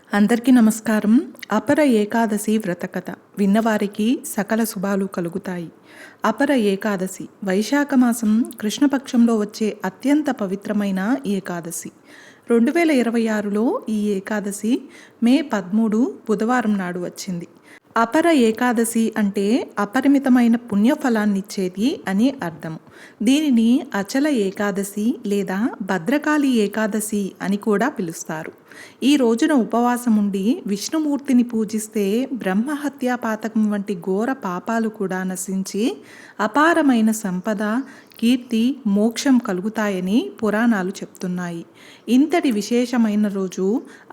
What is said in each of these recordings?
అందరికీ నమస్కారం. అపర ఏకాదశి వ్రతకథ విన్నవారికి సకల శుభాలు కలుగుతాయి. అపర ఏకాదశి వైశాఖ మాసం కృష్ణపక్షంలో వచ్చే అత్యంత పవిత్రమైన ఏకాదశి. 2026లో ఈ ఏకాదశి మే 13 బుధవారం నాడు వచ్చింది. అపర ఏకాదశి అంటే అపరిమితమైన పుణ్యఫలాన్నిచ్చేది అని అర్థం. దీనిని అచల ఏకాదశి లేదా భద్రకాళి ఏకాదశి అని కూడా పిలుస్తారు. ఈ రోజున ఉపవాసం ఉండి విష్ణుమూర్తిని పూజిస్తే బ్రహ్మహత్యా పాతకం వంటి ఘోర పాపాలు కూడా నశించి అపారమైన సంపద, కీర్తి, మోక్షం కలుగుతాయని పురాణాలు చెప్తున్నాయి. ఇంతటి విశేషమైన రోజు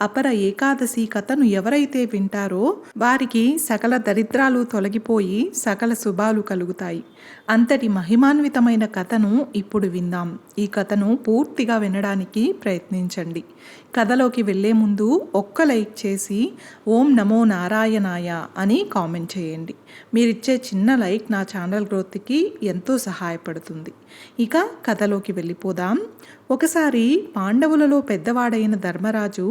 అపర ఏకాదశి కథను ఎవరైతే వింటారో వారికి సకల దరిద్రాలు తొలగిపోయి సకల శుభాలు కలుగుతాయి. అంతటి మహిమాన్వితమైన కథను ఇప్పుడు విందాం. ఈ కథను పూర్తిగా వినడానికి ప్రయత్నించండి. కథలోకి వెళ్లే ముందు ఒక్క లైక్ చేసి ఓం నమో నారాయణాయ అని కామెంట్ చేయండి. మీరిచ్చే చిన్న లైక్ నా ఛానల్ గ్రోత్కి ఎంతో సహాయపడుతుంది. ఇక కథలోకి వెళ్ళిపోదాం. ఒకసారి పాండవులలో పెద్దవాడైన ధర్మరాజు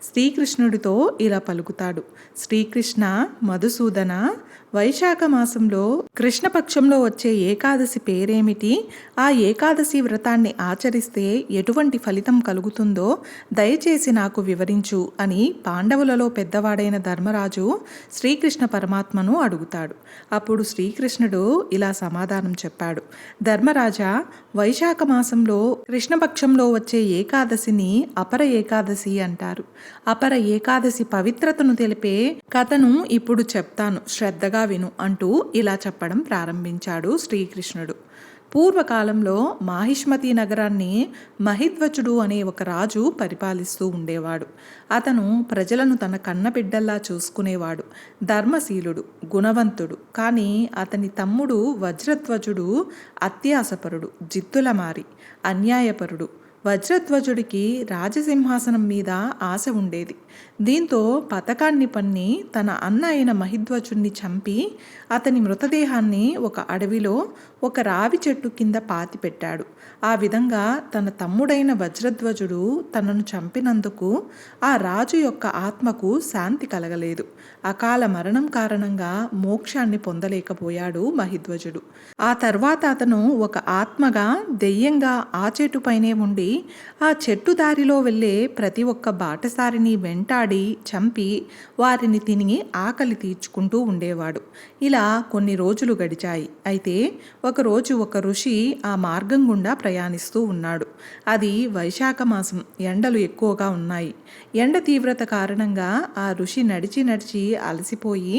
శ్రీకృష్ణుడితో ఇలా పలుకుతాడు. శ్రీకృష్ణ, మధుసూదన, వైశాఖ మాసంలో కృష్ణపక్షంలో వచ్చే ఏకాదశి పేరేమిటి? ఆ ఏకాదశి వ్రతాన్ని ఆచరిస్తే ఎటువంటి ఫలితం కలుగుతుందో దయచేసి నాకు వివరించు అని పాండవులలో పెద్దవాడైన ధర్మరాజు శ్రీకృష్ణ పరమాత్మను అడుగుతాడు. అప్పుడు శ్రీకృష్ణుడు ఇలా సమాధానం చెప్పాడు. ధర్మరాజా, వైశాఖ మాసంలో కృష్ణపక్షంలో వచ్చే ఏకాదశిని అపర ఏకాదశి అంటారు. అపర ఏకాదశి పవిత్రతను తెలిపే కథను ఇప్పుడు చెప్తాను, శ్రద్ధగా విను అంటూ ఇలా చెప్పడం ప్రారంభించాడు శ్రీకృష్ణుడు. పూర్వకాలంలో మాహిష్మతి నగరాన్ని మహిధ్వజుడు అనే ఒక రాజు పరిపాలిస్తూ ఉండేవాడు. అతను ప్రజలను తన కన్నబిడ్డల్లా చూసుకునేవాడు. ధర్మశీలుడు, గుణవంతుడు. కానీ అతని తమ్ముడు వజ్రధ్వజుడు అత్యాసపరుడు, జిత్తులమారి, అన్యాయపరుడు. వజ్రధ్వజుడికి రాజసింహాసనం మీద ఆశ ఉండేది. దీంతో పథకాన్ని పన్ని తన అన్న అయిన మహిధ్వజుడిని చంపి అతని మృతదేహాన్ని ఒక అడవిలో ఒక రావి చెట్టు కింద పాతిపెట్టాడు. ఆ విధంగా తన తమ్ముడైన వజ్రధ్వజుడు తనను చంపినందుకు ఆ రాజు యొక్క ఆత్మకు శాంతి కలగలేదు. అకాల మరణం కారణంగా మోక్షాన్ని పొందలేకపోయాడు మహిధ్వజుడు. ఆ తర్వాత అతను ఒక ఆత్మగా దెయ్యంగా ఆ చెట్టుపైనే ఉండి ఆ చెట్టు దారిలో వెళ్ళే ప్రతి ఒక్క బాటసారిని వెంటాడి చంపి వారిని తిని ఆకలి తీర్చుకుంటూ ఉండేవాడు. ఇలా కొన్ని రోజులు గడిచాయి. అయితే ఒకరోజు ఒక ఋషి ఆ మార్గం గుండా ప్రయాణిస్తూ ఉన్నాడు. అది వైశాఖ మాసం, ఎండలు ఎక్కువగా ఉన్నాయి. ఎండ తీవ్రత కారణంగా ఆ ఋషి నడిచి అలసిపోయి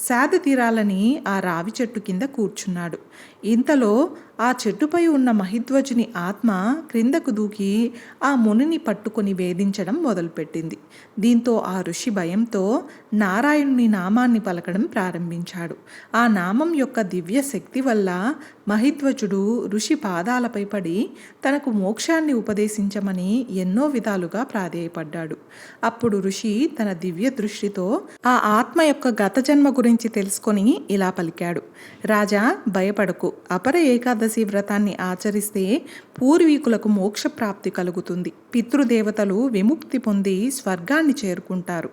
సేద తీరాలని ఆ రావి చెట్టు కింద కూర్చున్నాడు. ఇంతలో ఆ చెట్టుపై ఉన్న మహిధ్వజుని ఆత్మ క్రిందకు దూకి ఆ మునిని పట్టుకొని వేధించడం మొదలుపెట్టింది. దీంతో ఆ ఋషి భయంతో నారాయణుని నామాన్ని పలకడం ప్రారంభించాడు. ఆ నామం యొక్క దివ్య శక్తి వల్ల మహిధ్వజుడు ఋషి పాదాలపై పడి తనకు మోక్షాన్ని ఉపదేశించమని ఎన్నో విధాలుగా ప్రాధేయపడ్డాడు. అప్పుడు ఋషి తన దివ్య దృష్టితో ఆ ఆత్మ యొక్క గత జన్మ గురించి తెలుసుకొని ఇలా పలికాడు. రాజా, భయపడకు. అపర ఏకాదశి వ్రతాన్ని ఆచరిస్తే పూర్వీకులకు మోక్ష ప్రాప్తి కలుగుతుంది. పితృదేవతలు విముక్తి పొంది స్వర్గాన్ని చేరుకుంటారు.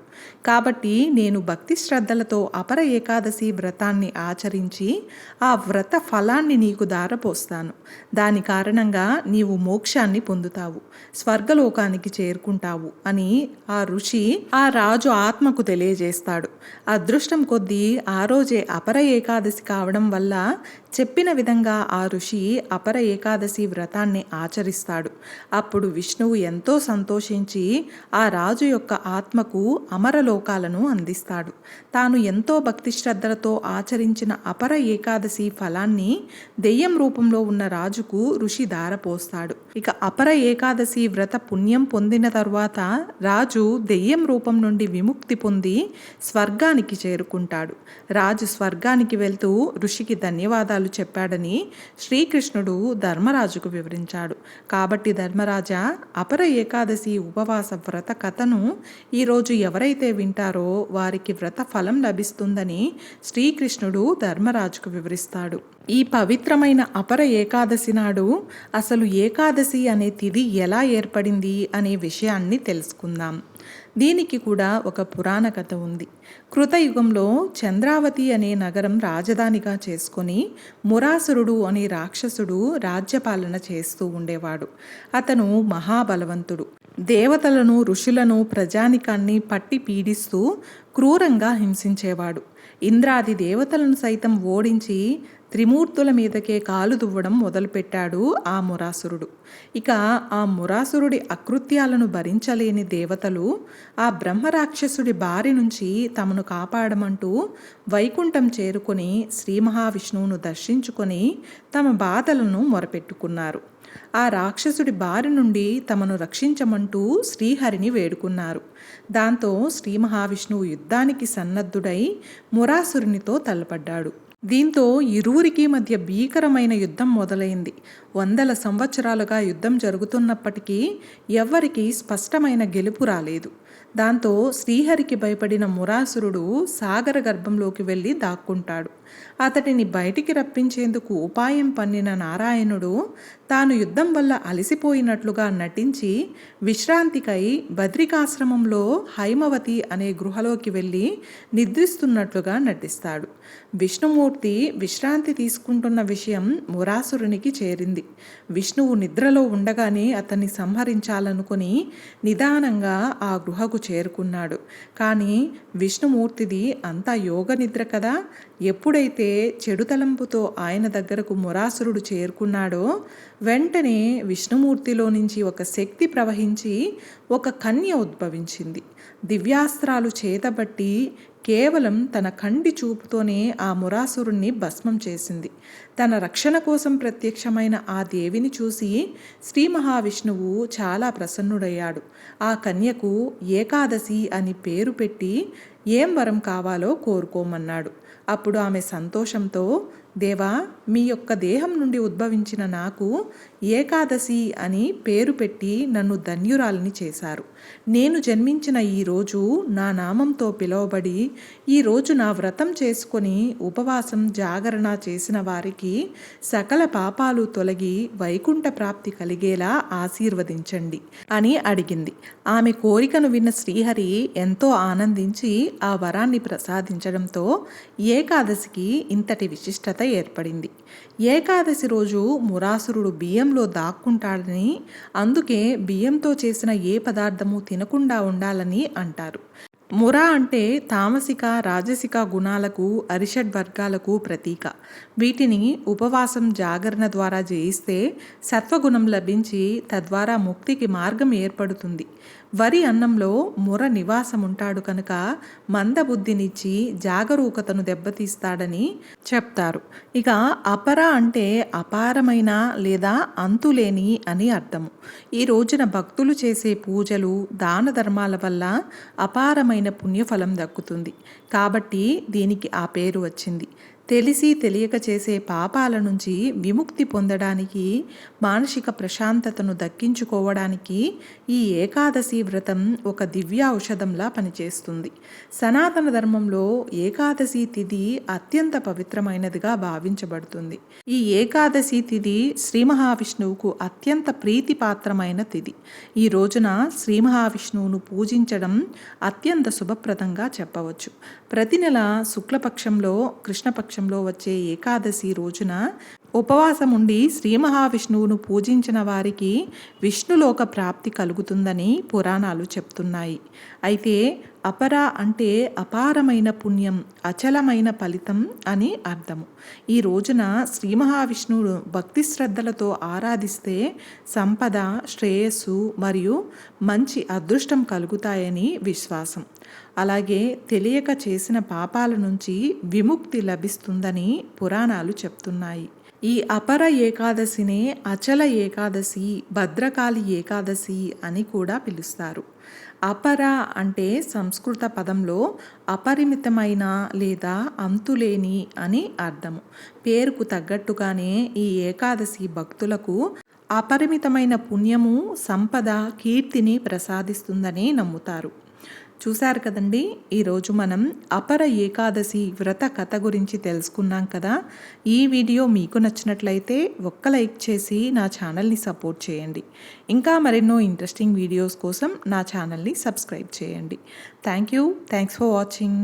కాబట్టి నేను భక్తి శ్రద్ధలతో అపర ఏకాదశి వ్రతాన్ని ఆచరించి ఆ వ్రత ఫలాన్ని నీకు దారపోస్తాను. దాని కారణంగా నీవు మోక్షాన్ని పొందుతావు, స్వర్గలోకానికి చేరుకుంటావు అని ఆ ఋషి ఆ రాజు ఆత్మకు తెలియజేస్తాడు. అదృష్టం కొద్దీ ఆ రోజే అపర ఏకాదశి కావడం వల్ల చెప్పిన విధంగా ఆ ఋషి అపర ఏకాదశి వ్రతాన్ని ఆచరిస్తాడు. అప్పుడు విష్ణువు ఎంతో సంతోషించి ఆ రాజు యొక్క ఆత్మకు అమరలోకాలను అందిస్తాడు. తాను ఎంతో భక్తి శ్రద్ధలతో ఆచరించిన అపర ఏకాదశి ఫలాన్ని దెయ్యం రూపంలో ఉన్న రాజుకు ఋషి దారపోస్తాడు. ఇక అపర ఏకాదశి వ్రత పుణ్యం పొందిన తరువాత రాజు దెయ్యం రూపం నుండి విముక్తి పొంది స్వర్గానికి చేరుకుంటాడు. రాజు స్వర్గానికి వెళ్తూ ఋషికి ధన్యవాదాలు చెప్పాడని శ్రీకృష్ణుడు ధర్మరాజుకు వివరించాడు. కాబట్టి ధర్మరాజా, అపర ఏకాదశి ఉపవాస వ్రత కథను ఈరోజు ఎవరైతే వింటారో వారికి వ్రత ఫలం లభిస్తుందని శ్రీకృష్ణుడు ధర్మరాజుకు వివరిస్తాడు. ఈ పవిత్రమైన అపర ఏకాదశి నాడు అసలు ఏకాదశి అనే తిథి ఎలా ఏర్పడింది అనే విషయాన్ని తెలుసుకుందాం. దీనికి కూడా ఒక పురాణ కథ ఉంది. కృతయుగంలో చంద్రావతి అనే నగరం రాజధానిగా చేసుకొని మురాసురుడు అనే రాక్షసుడు రాజ్యపాలన చేస్తూ ఉండేవాడు. అతను మహాబలవంతుడు. దేవతలను, ఋషులను, ప్రజానికాన్ని పట్టి పీడిస్తూ క్రూరంగా హింసించేవాడు. ఇంద్రాది దేవతలను సైతం ఓడించి త్రిమూర్తుల మీదకే కాలు దువ్వడం మొదలుపెట్టాడు ఆ మురాసురుడు. ఇక ఆ మురాసురుడి అకృత్యాలను భరించలేని దేవతలు ఆ బ్రహ్మరాక్షసుడి బారి నుంచి తమను కాపాడమంటూ వైకుంఠం చేరుకొని శ్రీ మహావిష్ణువును దర్శించుకొని తమ బాధలను మొరపెట్టుకున్నారు. ఆ రాక్షసుడి బారి నుండి తమను రక్షించమంటూ శ్రీహరిని వేడుకున్నారు. దాంతో శ్రీ మహావిష్ణువు యుద్ధానికి సన్నద్ధుడై మురాసురునితో తలపడ్డాడు. దీంతో ఇరువురికి మధ్య భీకరమైన యుద్ధం మొదలైంది. వందల సంవత్సరాలుగా యుద్ధం జరుగుతున్నప్పటికీ ఎవ్వరికీ స్పష్టమైన గెలుపు రాలేదు. దాంతో శ్రీహరికి భయపడిన మురాసురుడు సాగర గర్భంలోకి వెళ్ళి దాక్కుంటాడు. అతడిని బయటికి రప్పించేందుకు ఉపాయం పన్నిన నారాయణుడు తాను యుద్ధం వల్ల అలసిపోయినట్లుగా నటించి విశ్రాంతికై బద్రికాశ్రమంలో హైమవతి అనే గృహలోకి వెళ్ళి నిద్రిస్తున్నట్లుగా నటిస్తాడు. విష్ణుమూర్తి విశ్రాంతి తీసుకుంటున్న విషయం మురాసురునికి చేరింది. విష్ణువు నిద్రలో ఉండగానే అతన్ని సంహరించాలనుకుని నిదానంగా ఆ గృహకు చేరుకున్నాడు. కానీ విష్ణుమూర్తిది అంతా యోగ నిద్ర కదా. ఎప్పుడైతే చెడు తలంపుతో ఆయన దగ్గరకు మురాసురుడు చేరుకున్నాడో వెంటనే విష్ణుమూర్తిలో నుంచి ఒక శక్తి ప్రవహించి ఒక కన్య ఉద్భవించింది. దివ్యాస్త్రాలు చేతబట్టి కేవలం తన కంటి చూపుతోనే ఆ మురాసురుణ్ణి భస్మం చేసింది. తన రక్షణ కోసం ప్రత్యక్షమైన ఆ దేవిని చూసి శ్రీ మహావిష్ణువు చాలా ప్రసన్నుడయ్యాడు. ఆ కన్యకు ఏకాదశి అని పేరు పెట్టి ఏం వరం కావాలో కోరుకోమన్నాడు. అప్పుడు ఆమె సంతోషంతో, దేవా, మీ యొక్క దేహం నుండి ఉద్భవించిన నాకు ఏకాదశి అని పేరు పెట్టి నన్ను ధన్యురాలిని చేశారు. నేను జన్మించిన ఈరోజు నా నామంతో పిలువబడి ఈరోజు నా వ్రతం చేసుకొని ఉపవాసం జాగరణ చేసిన వారికి సకల పాపాలు తొలగి వైకుంఠ ప్రాప్తి కలిగేలా ఆశీర్వదించండి అని అడిగింది. ఆమె కోరికను విన్న శ్రీహరి ఎంతో ఆనందించి ఆ వరాన్ని ప్రసాదించడంతో ఏకాదశికి ఇంతటి విశిష్టత ఏర్పడింది. ఏకాదశి రోజు మురాసురుడు బియ్యంలో దాక్కుంటాడని, అందుకే బియ్యంతో చేసిన ఏ పదార్థము తినకుండా ఉండాలని అంటారు. ముర అంటే తామసిక, రాజసిక గుణాలకు, అరిషడ్ వర్గాలకు ప్రతీక. వీటిని ఉపవాసం, జాగరణ ద్వారా జయిస్తే సత్వగుణం లభించి తద్వారా ముక్తికి మార్గం ఏర్పడుతుంది. వరి అన్నంలో ముర నివాసం ఉంటాడు కనుక మందబుద్ధినిచ్చి జాగరూకతను దెబ్బతీస్తాడని చెప్తారు. ఇక అపర అంటే అపారమైన లేదా అంతులేని అని అర్థము. ఈ రోజున భక్తులు చేసే పూజలు, దాన ధర్మాల వల్ల అపారమైన పుణ్యఫలం దక్కుతుంది. కాబట్టి దీనికి ఆ పేరు వచ్చింది. తెలిసి తెలియక చేసే పాపాల నుంచి విముక్తి పొందడానికి, మానసిక ప్రశాంతతను దక్కించుకోవడానికి ఈ ఏకాదశి వ్రతం ఒక దివ్య ఔషధంలా పనిచేస్తుంది. సనాతన ధర్మంలో ఏకాదశి తిథి అత్యంత పవిత్రమైనదిగా భావించబడుతుంది. ఈ ఏకాదశి తిథి శ్రీ మహావిష్ణువుకు అత్యంత ప్రీతిపాత్రమైన తిథి. ఈ రోజున శ్రీ మహావిష్ణువును పూజించడం అత్యంత శుభప్రదంగా చెప్పవచ్చు. ప్రతి నెల శుక్లపక్షంలో, కృష్ణపక్షంలో వచ్చే ఏకాదశి రోజున ఉపవాసం ఉండి శ్రీ మహావిష్ణువును పూజించిన వారికి విష్ణులోక ప్రాప్తి కలుగుతుందని పురాణాలు చెప్తున్నాయి. అయితే అపర అంటే అపారమైన పుణ్యం, అచలమైన ఫలితం అని అర్థము. ఈ రోజున శ్రీ మహావిష్ణువును భక్తి శ్రద్ధలతో ఆరాధిస్తే సంపద, శ్రేయస్సు మరియు మంచి అదృష్టం కలుగుతాయని విశ్వాసం. అలాగే తెలియక చేసిన పాపాల నుంచి విముక్తి లభిస్తుందని పురాణాలు చెప్తున్నాయి. ఈ అపర ఏకాదశినే అచల ఏకాదశి, భద్రకాళి ఏకాదశి అని కూడా పిలుస్తారు. అపర అంటే సంస్కృత పదంలో అపరిమితమైన లేదా అంతులేని అని అర్థము. పేరుకు తగ్గట్టుగానే ఈ ఏకాదశి భక్తులకు అపరిమితమైన పుణ్యము, సంపద, కీర్తిని ప్రసాదిస్తుందని నమ్ముతారు. చూశారు కదండి, ఈరోజు మనం అపర ఏకాదశి వ్రత కథ గురించి తెలుసుకున్నాం కదా. ఈ వీడియో మీకు నచ్చినట్లయితే ఒక్క లైక్ చేసి నా ఛానల్ని సపోర్ట్ చేయండి. ఇంకా మరెన్నో ఇంట్రెస్టింగ్ వీడియోస్ కోసం నా ఛానల్ని సబ్స్క్రైబ్ చేయండి. Thanks for watching.